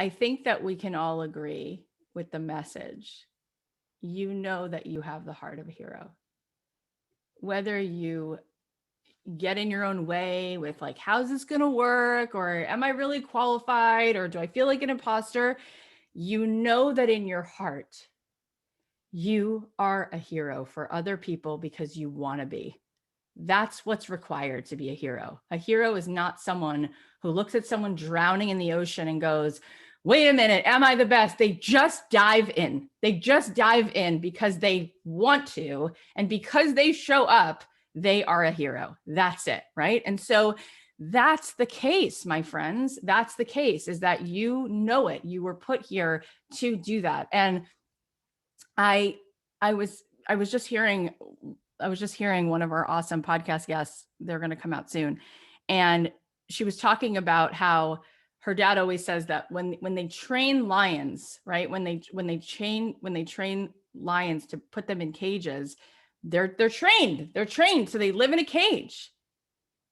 I think that we can all agree with the message. You know that you have the heart of a hero. Whether you get in your own way with like, how's this going to work? Or am I really qualified? Or do I feel like an imposter? You know that in your heart, you are a hero for other people because you want to be. That's what's required to be a hero. A hero is not someone who looks at someone drowning in the ocean and goes, wait a minute, am I the best? They just dive in. They just dive in because they want to. And because they show up, they are a hero. That's it, right? And so that's the case, my friends. That's the case, is that you know it. You were put here to do that. And I was just hearing one of our awesome podcast guests. They're going to come out soon. And she was talking about how her dad always says that when they train lions, right? When they train lions to put them in cages, they're trained. They're trained. So they live in a cage.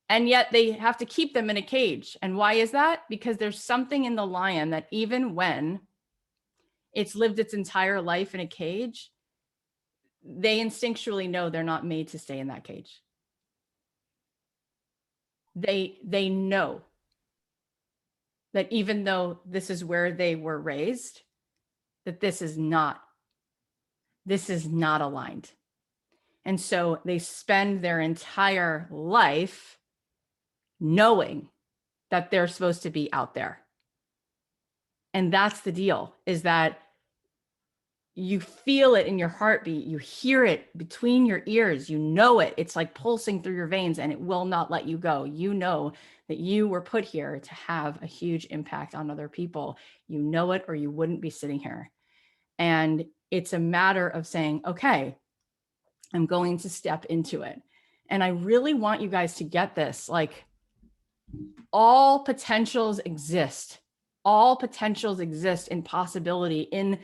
And yet they have to keep them in a cage. And why is that? Because there's something in the lion that even when it's lived its entire life in a cage, they instinctually know they're not made to stay in that cage. They know that even though this is where they were raised, that this is not aligned. And so they spend their entire life knowing that they're supposed to be out there. And that's the deal, is that you feel it in your heartbeat, you hear it between your ears, you know it. It's like pulsing through your veins and it will not let you go. You know that you were put here to have a huge impact on other people. You know it, or you wouldn't be sitting here. And it's a matter of saying, okay, I'm going to step into it. And I really want you guys to get this, like, all potentials exist. All potentials exist in possibility, in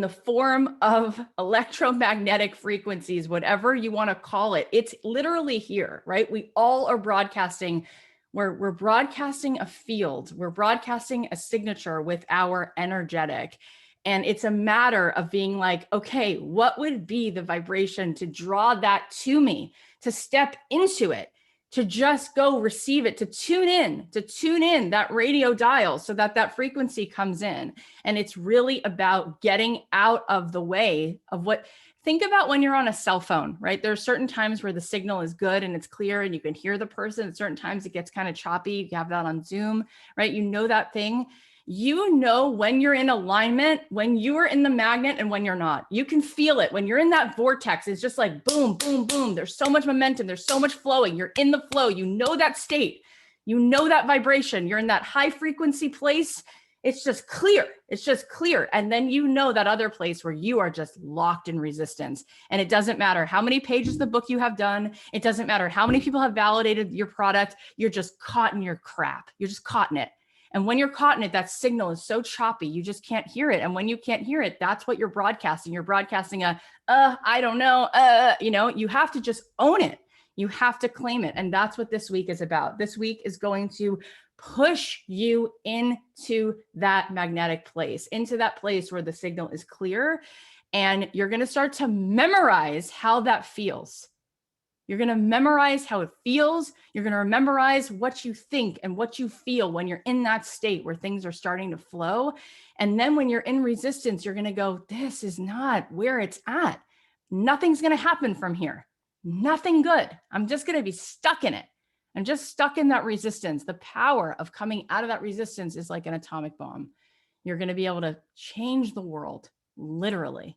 the form of electromagnetic frequencies, whatever you want to call it. It's literally here, right? We all are broadcasting. We're broadcasting a field. We're broadcasting a signature with our energetic. And it's a matter of being like, okay, what would be the vibration to draw that to me, to step into it, to just go receive it, to tune in that radio dial so that that frequency comes in. And it's really about getting out of the way of what, think about when you're on a cell phone, right? There are certain times where the signal is good and it's clear and you can hear the person. At certain times it gets kind of choppy. You have that on Zoom, right? You know that thing. You know when you're in alignment, when you are in the magnet and when you're not. You can feel it. When you're in that vortex, it's just like boom, boom, boom. There's so much momentum. There's so much flowing. You're in the flow. You know that state. You know that vibration. You're in that high frequency place. It's just clear. It's just clear. And then you know that other place where you are just locked in resistance. And it doesn't matter how many pages the book you have done. It doesn't matter how many people have validated your product. You're just caught in your crap. You're just caught in it. And when you're caught in it, that signal is so choppy, you just can't hear it. And when you can't hear it, that's what you're broadcasting. You're broadcasting I don't know, you have to just own it. You have to claim it. And that's what this week is about. This week is going to push you into that magnetic place, into that place where the signal is clear. And you're going to start to memorize how that feels. You're going to memorize how it feels. You're going to memorize what you think and what you feel when you're in that state where things are starting to flow. And then when you're in resistance, you're going to go, this is not where it's at. Nothing's going to happen from here. Nothing good. I'm just going to be stuck in it. I'm just stuck in that resistance. The power of coming out of that resistance is like an atomic bomb. You're going to be able to change the world, literally.